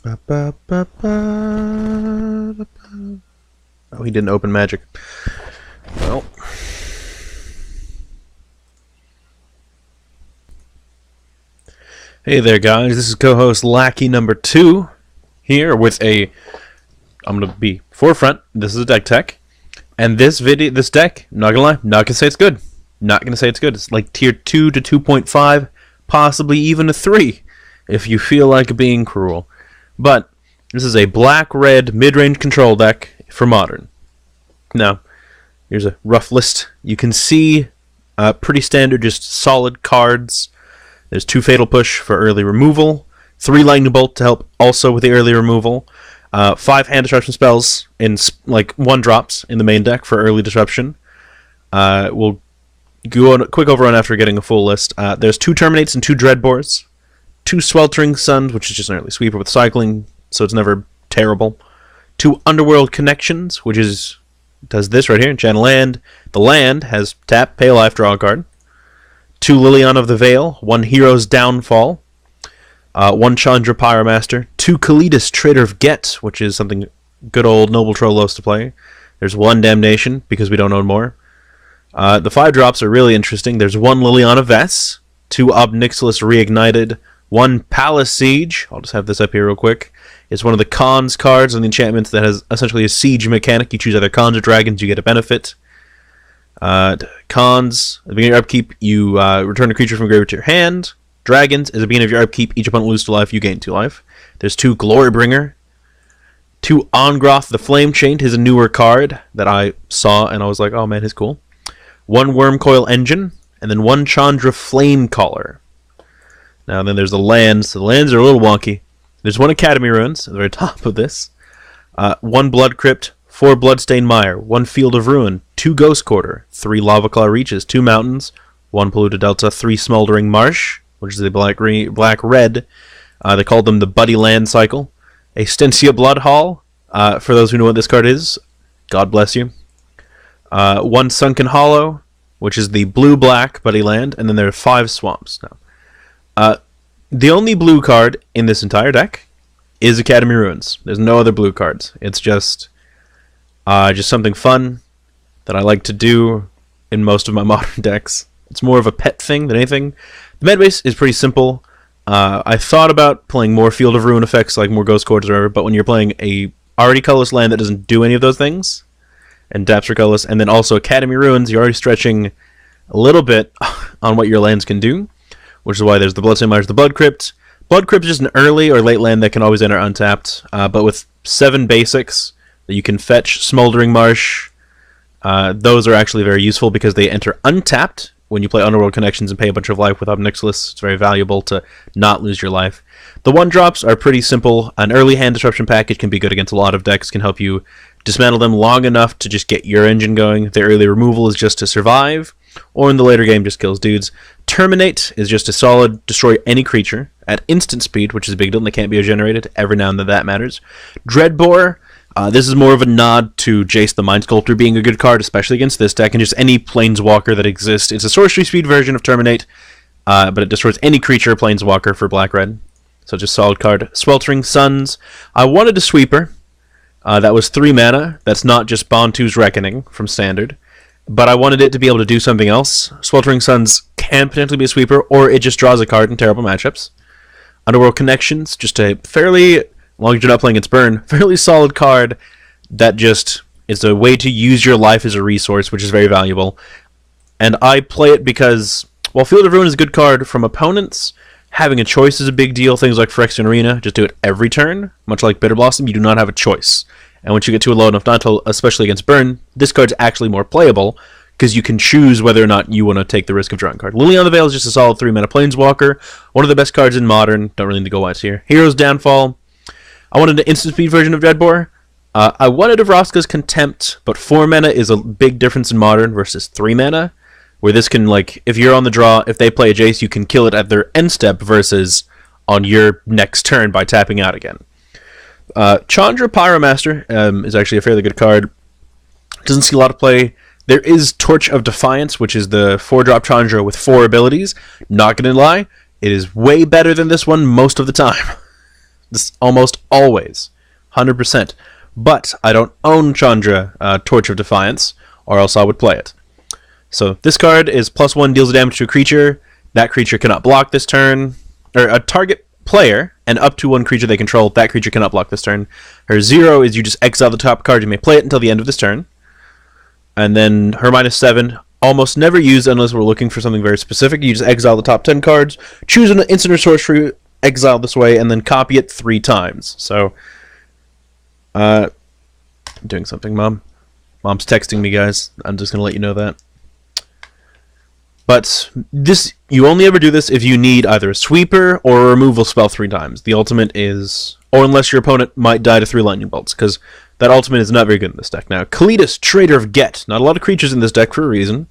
Ba, ba, ba, ba, ba, ba. Oh, he didn't open magic. Well. Hey there, guys. This is Co Host Lackey number 2 here with I'm going to be forefront. This is a deck tech. And this deck, not gonna lie, not gonna say it's good. Not gonna say it's good. It's like tier 2 to 2.5, possibly even a 3, if you feel like being cruel. But this is a black-red mid-range control deck for Modern. Now, here's a rough list. You can see pretty standard, just solid cards. There's 2 Fatal Push for early removal, 3 Lightning Bolt to help also with the early removal, 5 hand disruption spells in like 1-drops in the main deck for early disruption. We'll go on a quick overrun after getting a full list. There's 2 Terminates and 2 Dreadbores, 2 Sweltering Suns, which is just an early sweeper with cycling, so it's never terrible. 2 Underworld Connections, which does this right here, Channel Land. The land has tap, pay a life, draw a card. 2 Liliana of the Veil, 1 Hero's Downfall, 1 Chandra Pyromaster, 2 Kalidas Trader of Get, which is something good old Noble Troll loves to play. There's 1 Damnation, because we don't own more. The 5-drops are really interesting. There's 1 Liliana Vess, 2 Obnixilis Reignited, 1 Palace Siege. I'll just have this up here real quick. It's one of the cons cards on the enchantments that has essentially a siege mechanic. You choose either cons or dragons, you get a benefit. Cons, at the beginning of your upkeep, you return a creature from graveyard to your hand. Dragons, at the beginning of your upkeep, each opponent loses 2 life, you gain 2 life. There's 2 Glorybringer. 2 Ongroth the Flame Chained, is a newer card that I saw, and I was like, oh man, he's cool. 1 Wormcoil Engine, and then 1 Chandra Flamecaller. Now then there's the lands. So the lands are a little wonky. There's 1 Academy Ruins at the very top of this. 1 Blood Crypt, 4 Bloodstained Mire, 1 Field of Ruin, 2 Ghost Quarter, 3 Lavaclaw Reaches, 2 Mountains, 1 Polluted Delta, 3 Smoldering Marsh, which is a black-red. They called them the Buddy Land Cycle. A Stensia Blood Hall, for those who know what this card is, God bless you. 1 Sunken Hollow, which is the blue-black Buddy Land, and then there are 5 Swamps. Now, the only blue card in this entire deck is Academy Ruins. There's no other blue cards. It's just something fun that I like to do in most of my modern decks. It's more of a pet thing than anything. The mana base is pretty simple. I thought about playing more Field of Ruin effects, like more Ghost Cords or whatever, but when you're playing a already colorless land that doesn't do any of those things, and taps for colorless, and then also Academy Ruins, you're already stretching a little bit on what your lands can do, which is why there's the Bloodstained Mire, the Blood Crypt. Blood Crypt is just an early or late land that can always enter untapped, but with 7 basics that you can fetch, Smoldering Marsh, those are actually very useful because they enter untapped when you play Underworld Connections and pay a bunch of life with Obnixilis. It's very valuable to not lose your life. The 1-drops are pretty simple. An early hand disruption package can be good against a lot of decks, can help you dismantle them long enough to just get your engine going. The early removal is just to survive, or in the later game just kills dudes. Terminate is just a solid destroy any creature at instant speed, which is a big deal, and they can't be generated. Every now and then that matters. Dreadbore, this is more of a nod to Jace the Mind Sculptor being a good card, especially against this deck, and just any Planeswalker that exists. It's a sorcery speed version of Terminate, but it destroys any creature Planeswalker for black-red. So just solid card. Sweltering Suns. I wanted a sweeper. That was 3 mana. That's not just Bontu's Reckoning from Standard. But I wanted it to be able to do something else. Sweltering Suns can potentially be a sweeper, or it just draws a card in terrible matchups. Underworld Connections, just a fairly, as long as you're not playing its burn, fairly solid card that just is a way to use your life as a resource, which is very valuable. And I play it because, while Field of Ruin is a good card from opponents, having a choice is a big deal. Things like Phyrexian Arena, just do it every turn. Much like Bitter Blossom, you do not have a choice. And once you get to a low enough to, especially against burn, this card's actually more playable, because you can choose whether or not you want to take the risk of drawing a card. Liliana the Veil is just a solid 3-mana Planeswalker. One of the best cards in Modern. Don't really need to go wise here. Hero's Downfall. I wanted an instant speed version of Dreadbore. I wanted a Vraska's Contempt, but 4 mana is a big difference in Modern versus 3 mana, where this can, like, if you're on the draw, if they play a Jace, you can kill it at their end step versus on your next turn by tapping out again. Chandra Pyromaster is actually a fairly good card. Doesn't see a lot of play. There is Torch of Defiance, which is the 4-drop Chandra with 4 abilities. Not gonna lie, it is way better than this one most of the time. This almost always. 100%. But I don't own Chandra, Torch of Defiance, or else I would play it. So this card is +1, deals damage to a creature. That creature cannot block this turn. Or a target player, and up to one creature they control, that creature cannot block this turn. Her 0 is you just exile the top card. You may play it until the end of this turn. And then her -7, almost never used unless we're looking for something very specific. You just exile the top 10 cards, choose an instant or sorcery, exile this way, and then copy it 3 times. So, doing something, Mom. Mom's texting me, guys. I'm just going to let you know that. But this, you only ever do this if you need either a sweeper or a removal spell 3 times. The ultimate is, or unless your opponent might die to 3 lightning bolts, because that ultimate is not very good in this deck. Now, Kalitas, Trader of Get. Not a lot of creatures in this deck for a reason.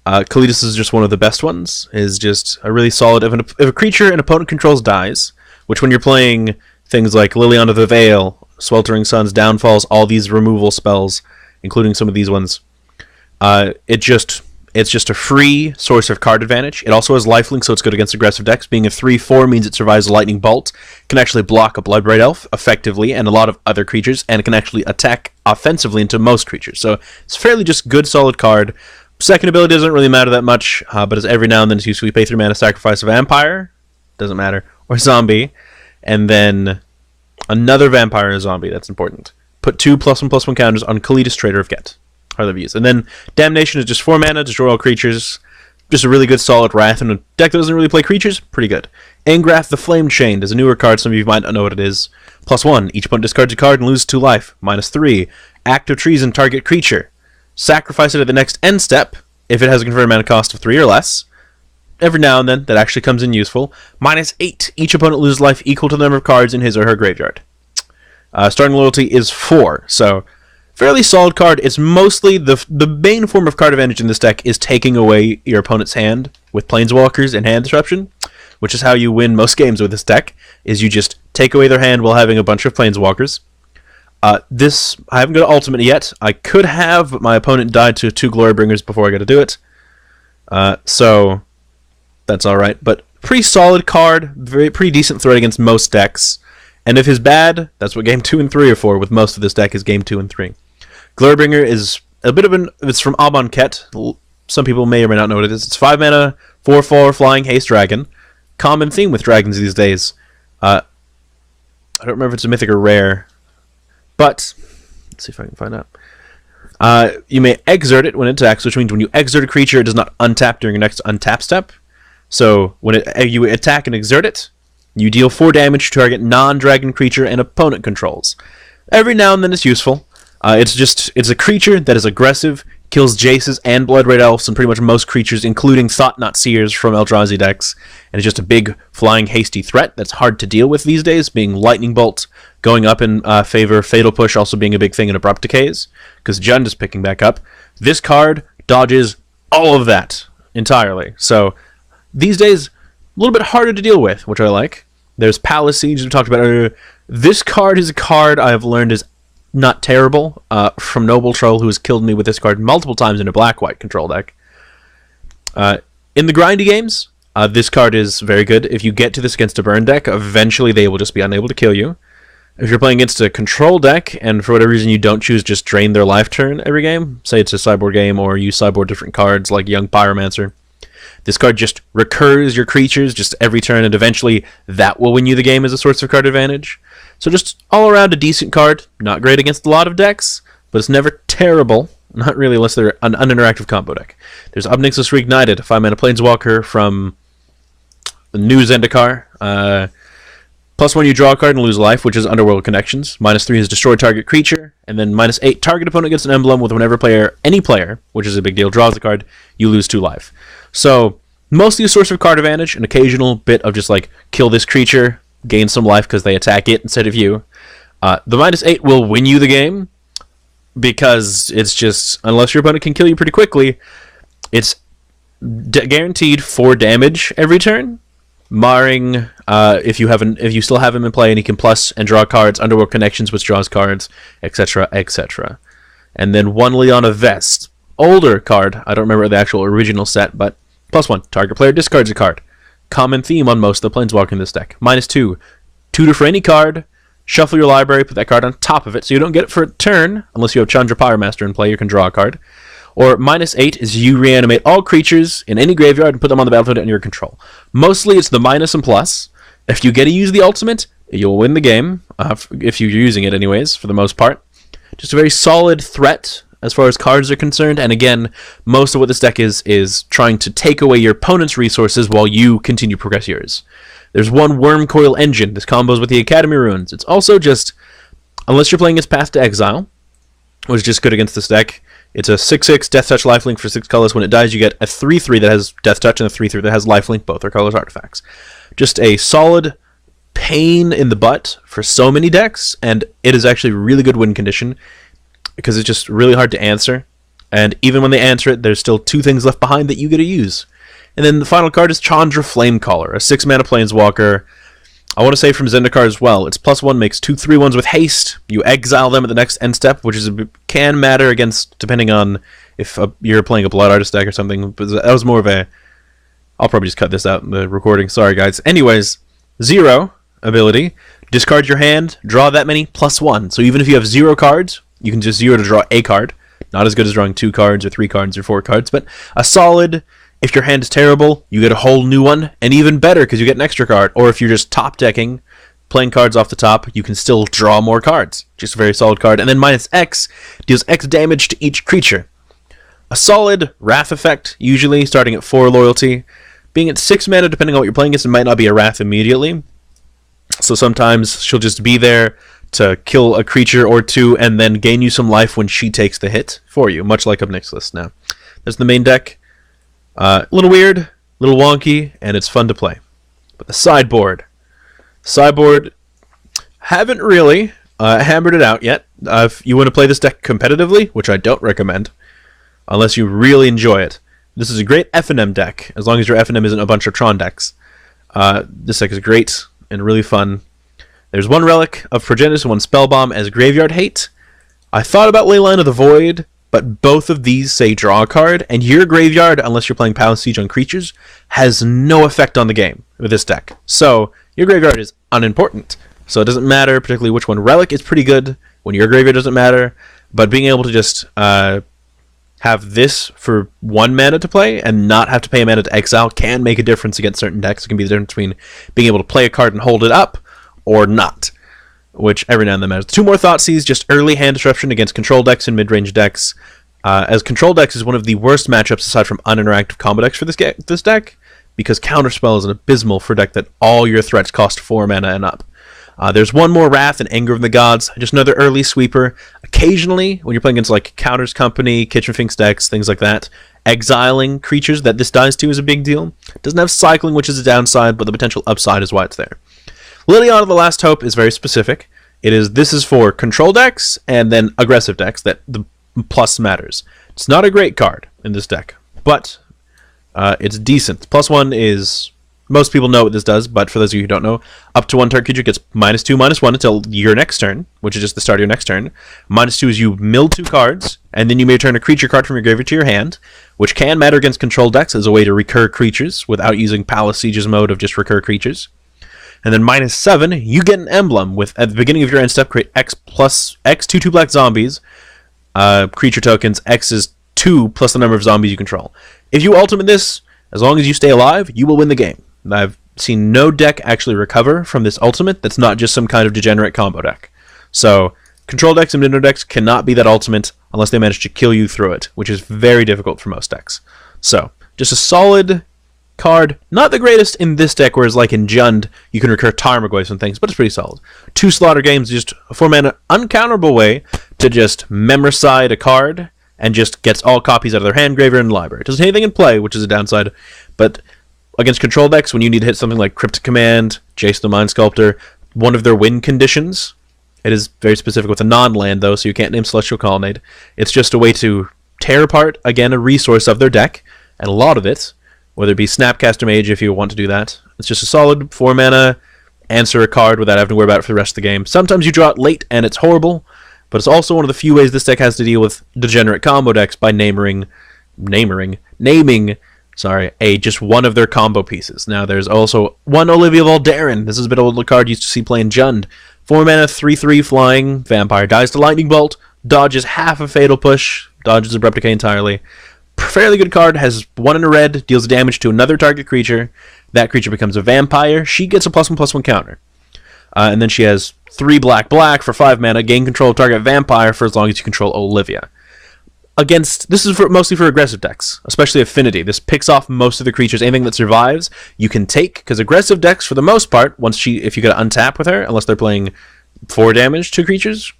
Kalitas is just one of the best ones. Is just a really solid. If a creature an opponent controls dies, which when you're playing things like Liliana the Veil, Sweltering Suns, Downfalls, all these removal spells, including some of these ones, it's just a free source of card advantage. It also has lifelink, so it's good against aggressive decks. Being a 3/4 means it survives a lightning bolt, can actually block a Bloodbraid Elf effectively, and a lot of other creatures, and it can actually attack offensively into most creatures. So it's fairly just good, solid card. Second ability doesn't really matter that much, but as every now and then it's used, we pay 3 mana, sacrifice a vampire, doesn't matter, or zombie, and then another vampire or zombie, that's important. Put 2 +1/+1 counters on Kalitas, Trader of Get. Are the views. And then Damnation is just 4 mana, destroy all creatures. Just a really good solid Wrath in a deck that doesn't really play creatures. Pretty good. Angrath the Flame Chained is a newer card. Some of you might not know what it is. +1. Each opponent discards a card and loses 2 life. -3. Act of Treason, target creature. Sacrifice it at the next end step if it has a confirmed mana cost of 3 or less. Every now and then, that actually comes in useful. -8. Each opponent loses life equal to the number of cards in his or her graveyard. Starting loyalty is 4. So, fairly solid card. It's mostly the main form of card advantage in this deck is taking away your opponent's hand with Planeswalkers and hand disruption, which is how you win most games with this deck, is you just take away their hand while having a bunch of Planeswalkers. This, I haven't got an ultimate yet. I could have, but my opponent died to 2 Glorybringers before I got to do it. So, that's alright. But pretty solid card, pretty decent threat against most decks. And if it's bad, that's what game 2 and 3 are for, with most of this deck is game 2 and 3. Glorybringer is a bit of it's from Amonkhet. Some people may or may not know what it is. It's 5 mana, 4/4 flying haste dragon. Common theme with dragons these days. I don't remember if it's a mythic or rare, but let's see if I can find out. You may exert it when it attacks, which means when you exert a creature, it does not untap during your next untap step. So when you attack and exert it, you deal 4 damage to target non-dragon creature and opponent controls. Every now and then it's useful. It's a creature that is aggressive, kills Jaces and Bloodbraid Elves and pretty much most creatures, including Thought-Knot Seers from Eldrazi decks, and it's just a big, flying, hasty threat that's hard to deal with these days, being Lightning Bolt going up in favor, Fatal Push also being a big thing in Abrupt Decays, because Jund is picking back up. This card dodges all of that entirely, so these days, a little bit harder to deal with, which I like. There's Palace Siege, we talked about earlier. This card is a card I have learned is not terrible, from Noble Troll, who has killed me with this card multiple times in a black-white control deck. In the grindy games, this card is very good. If you get to this against a burn deck, eventually they will just be unable to kill you. If you're playing against a control deck, and for whatever reason you don't choose just drain their life turn every game, say it's a sideboard game, or you sideboard different cards like Young Pyromancer, this card just recurs your creatures just every turn, and eventually that will win you the game as a source of card advantage. So just all around a decent card. Not great against a lot of decks, but it's never terrible. Not really unless they're an uninteractive combo deck. There's Obnixis Reignited, a 5 mana Planeswalker from the new Zendikar. +1 you draw a card and lose life, which is Underworld Connections. -3 is destroy target creature, and then -8 target opponent gets an emblem with whenever any player, which is a big deal, draws a card, you lose 2 life. So mostly a source of card advantage, an occasional bit of just like kill this creature, gain some life because they attack it instead of you. The -8 will win you the game because it's just, unless your opponent can kill you pretty quickly, it's guaranteed 4 damage every turn. Marring if you still have him in play and he can plus and draw cards, Underworld Connections, which draws cards, etc., etc. And then 1 Liana Vest, older card. I don't remember the actual original set, but +1 target player discards a card. Common theme on most of the Planeswalker in this deck. -2 tutor for any card, shuffle your library, put that card on top of it, so you don't get it for a turn, unless you have Chandra Pyromaster in play, you can draw a card. Or -8 is you reanimate all creatures in any graveyard and put them on the battlefield under your control. Mostly it's the minus and plus. If you get to use the ultimate, you'll win the game, if you're using it anyways, for the most part. Just a very solid threat as far as cards are concerned, and again, most of what this deck is trying to take away your opponent's resources while you continue to progress yours. There's one Worm Coil Engine. This combos with the Academy Ruins. It's also just, unless you're playing as Path to Exile, which is just good against this deck, it's a 6/6 Death Touch lifelink for 6 colors. When it dies, you get a 3/3 that has Death Touch and a 3/3 that has lifelink. Both are colors artifacts. Just a solid pain in the butt for so many decks, and it is actually really good win condition because it's just really hard to answer. And even when they answer it, there's still 2 things left behind that you get to use. And then the final card is Chandra Flamecaller, a 6-mana planeswalker. I want to say from Zendikar as well. It's +1, makes 2 3/1s with haste. You exile them at the next end step, which can matter against, depending on if you're playing a Blood Artist deck or something. But that was more of a... I'll probably just cut this out in the recording. Sorry, guys. Anyways, 0 ability. Discard your hand, draw that many, +1. So even if you have 0 cards, you can just 0 to draw a card. Not as good as drawing 2 cards or 3 cards or 4 cards, but a solid... If your hand is terrible, you get a whole new one, and even better because you get an extra card. Or if you're just top decking, playing cards off the top, you can still draw more cards. Just a very solid card. And then -X deals X damage to each creature. A solid Wrath effect, usually, starting at 4 loyalty. Being at 6 mana, depending on what you're playing against, it might not be a Wrath immediately. So sometimes she'll just be there to kill a creature or 2, and then gain you some life when she takes the hit for you, much like Obnixilis now. There's the main deck. A little weird, a little wonky, and it's fun to play. But the sideboard. Haven't really hammered it out yet. If you want to play this deck competitively, which I don't recommend, unless you really enjoy it. This is a great FNM deck, as long as your FNM isn't a bunch of Tron decks. This deck is great and really fun. There's one Relic of Progenitus and one Spellbomb as graveyard hate. I thought about Leyline of the Void, but both of these say draw a card, and your graveyard, unless you're playing Palace Siege on creatures, has no effect on the game with this deck. So your graveyard is unimportant. So it doesn't matter particularly which one. Relic is pretty good when your graveyard doesn't matter, but being able to just have this for 1 mana to play and not have to pay a mana to exile can make a difference against certain decks. It can be the difference between being able to play a card and hold it up or not, which every now and then matters. 2 more Thoughtseize, just early hand disruption against control decks and mid-range decks. As control decks is one of the worst matchups aside from uninteractive combo decks for this deck, because Counterspell is an abysmal for a deck that all your threats cost 4 mana and up. There's one more Wrath and Anger of the Gods, just another early sweeper. Occasionally, when you're playing against like Counters Company, Kitchen Finks decks, things like that, exiling creatures that this dies to is a big deal. It doesn't have cycling, which is a downside, but the potential upside is why it's there. Liliana of the Last Hope is very specific. This is for control decks and then aggressive decks that the plus matters. It's not a great card in this deck, but it's decent. +1 is... Most people know what this does, but for those of you who don't know, up to 1 target creature gets -2/-1 until your next turn, which is just the start of your next turn. -2 is you mill 2 cards, and then you may return a creature card from your graveyard to your hand, which can matter against control decks as a way to recur creatures without using Palace Siege's mode of just recur creatures. And then -7, you get an emblem with, at the beginning of your end step, create X plus X 2/2 black zombies, creature tokens. X is 2 plus the number of zombies you control. If you ultimate this, as long as you stay alive, you will win the game. I've seen no deck actually recover from this ultimate that's not just some kind of degenerate combo deck. So, control decks and mid decks cannot be that ultimate unless they manage to kill you through it, which is very difficult for most decks. So, just a solid card. Not the greatest in this deck, whereas like in Jund, you can recur Tarmogoyfs and things, but it's pretty solid. 2 Slaughter Games, just a 4-mana uncounterable way to just memoricide a card and just gets all copies out of their hand, graveyard, and library. It doesn't have anything in play, which is a downside, but against control decks, when you need to hit something like Cryptic Command, Jace the Mind Sculptor, one of their win conditions, it is very specific with a non-land though, so you can't name Celestial Colonnade. It's just a way to tear apart, again, a resource of their deck, and a lot of it, whether it be Snapcaster Mage if you want to do that. It's just a solid 4-mana, answer a card without having to worry about it for the rest of the game. Sometimes you draw it late and it's horrible, but it's also one of the few ways this deck has to deal with degenerate combo decks by naming Sorry, just one of their combo pieces. Now there's also one Olivia Valderin. This is a bit old card used to see playing Jund. 4 mana, 3/3 flying. Vampire dies to lightning bolt. Dodges half a fatal push. Dodges abrupt decay entirely. Fairly good card. Has 1 in a red. Deals damage to another target creature. That creature becomes a vampire. She gets a +1/+1 counter. And then she has 3 black for 5 mana. Gain control of target vampire for as long as you control Olivia. This is mostly for aggressive decks, especially Affinity. This picks off most of the creatures. Anything that survives, you can take, because aggressive decks, for the most part, if you get to untap with her, unless they're playing 4 damage to creatures,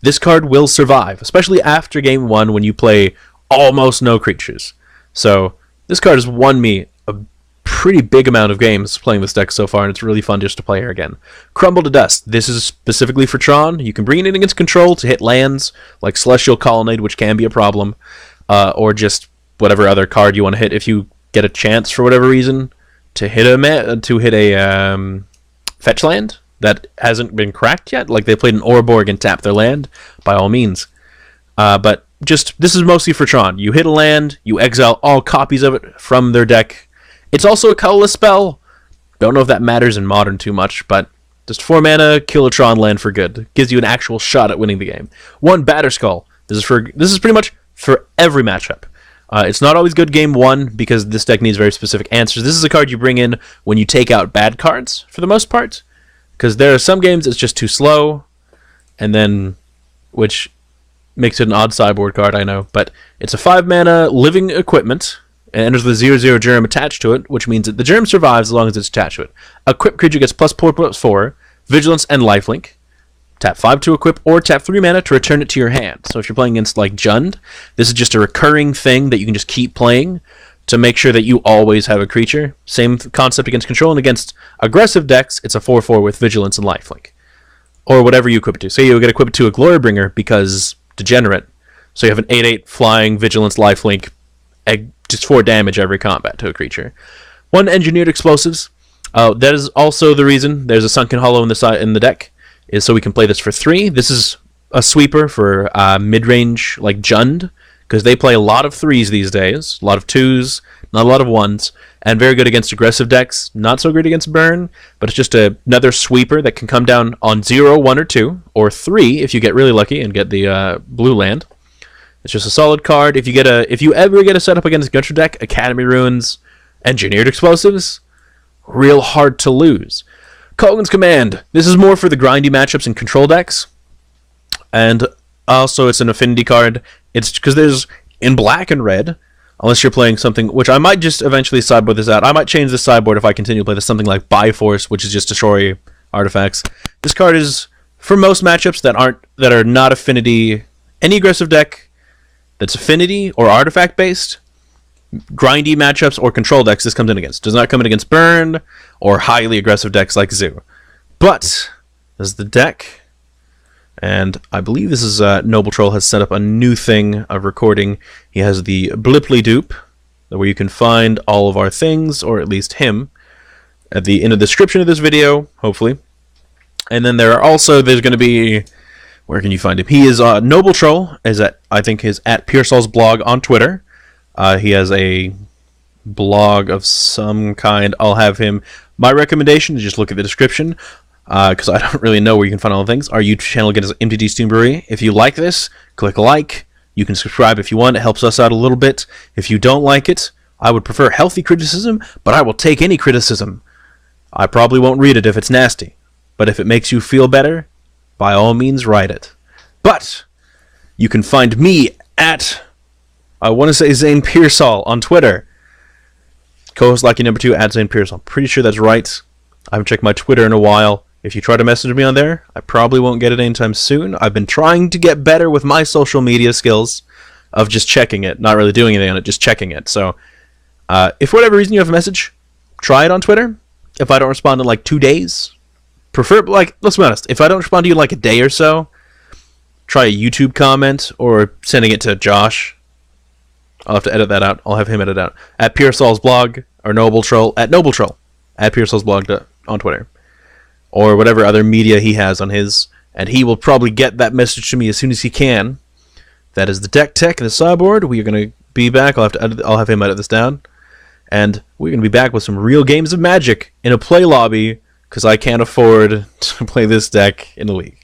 this card will survive, especially after game 1 when you play almost no creatures. So this card has won me a pretty big amount of games playing this deck so far, and it's really fun just to play her again. Crumble to Dust. This is specifically for Tron. You can bring it in against control to hit lands, like Celestial Colonnade, which can be a problem, or just whatever other card you want to hit. If you get a chance, for whatever reason, to hit a fetch land that hasn't been cracked yet, like they played an Ouroborg and tapped their land, by all means. But this is mostly for Tron. You hit a land, you exile all copies of it from their deck. It's also a colorless spell. Don't know if that matters in Modern too much, but just 4 mana, kill a Tron land for good. Gives you an actual shot at winning the game. 1 Batterskull. This is pretty much for every matchup. It's not always good game 1 because this deck needs very specific answers. This is a card you bring in when you take out bad cards for the most part, because there are some games it's just too slow, and then which makes it an odd sideboard card, I know, but it's a 5 mana living equipment. It enters with a 0/0 germ attached to it, which means that the germ survives as long as it's attached to it. Equipped creature gets +4/+4, vigilance, and lifelink. Tap 5 to equip, or tap 3 mana to return it to your hand. So if you're playing against like Jund, this is just a recurring thing that you can just keep playing to make sure that you always have a creature. Same concept against control, and against aggressive decks, it's a 4/4 with vigilance and lifelink. Or whatever you equip it to. Say you get equipped to a Glorybringer because degenerate. So you have an 8/8 flying, vigilance, lifelink, just 4 damage every combat to a creature. 1 Engineered Explosives. That is also the reason there's a Sunken Hollow in the deck, is so we can play this for 3. This is a sweeper for mid-range like Jund, because they play a lot of 3s these days, a lot of 2s, not a lot of 1s, and very good against aggressive decks. Not so great against Burn, but it's just another sweeper that can come down on 0, 1, or 2, or 3 if you get really lucky and get the blue land. It's just a solid card. If you ever get a setup against Gunter deck, Academy Ruins, Engineered Explosives, real hard to lose. Kogan's Command. This is more for the grindy matchups and control decks. And also it's an affinity card. It's because there's in black and red, unless you're playing something, which I might just eventually sideboard this out. I might change this sideboard if I continue to play this, something like Bifrost, which is just destroy artifacts. This card is for most matchups that are not affinity. Any aggressive deck that's affinity or artifact based, grindy matchups or control decks this comes in against. Does not come in against Burn or highly aggressive decks like Zoo. But this is the deck, and I believe this is Noble Troll has set up a new thing of recording. He has the Blipply Dupe, where you can find all of our things, or at least him, in the description of this video, hopefully. And then there's going to be, where can you find him? He is Noble Troll is I think his @Pearsall's blog on Twitter. He has a blog of some kind. I'll have him. My recommendation is just look at the description, because I don't really know where you can find all the things. Our YouTube channel again is MTG Steam Brewery. If you like this, click like. You can subscribe if you want. It helps us out a little bit. If you don't like it, I would prefer healthy criticism, but I will take any criticism. I probably won't read it if it's nasty, but if it makes you feel better, by all means, write it. But you can find me at, I want to say, Zane Pearsall on Twitter. Co Host Lackey #2 at Zane Pearsall. I'm pretty sure that's right. I haven't checked my Twitter in a while. If you try to message me on there, I probably won't get it anytime soon. I've been trying to get better with my social media skills of just checking it, not really doing anything on it, just checking it. So if for whatever reason you have a message, try it on Twitter. If I don't respond in like 2 days, let's be honest, if I don't respond to you in like a day or so, try a YouTube comment or sending it to Josh. I'll have to edit that out. I'll have him edit out. At Pearsall's blog, or Noble Troll, at Noble Troll, at Pearsall's blog on Twitter. Or whatever other media he has on his, and he will probably get that message to me as soon as he can. That is the deck tech and the sideboard. We are going to be back. I'll have him edit this down. And we're going to be back with some real games of Magic in a play lobby, because I can't afford to play this deck in a league.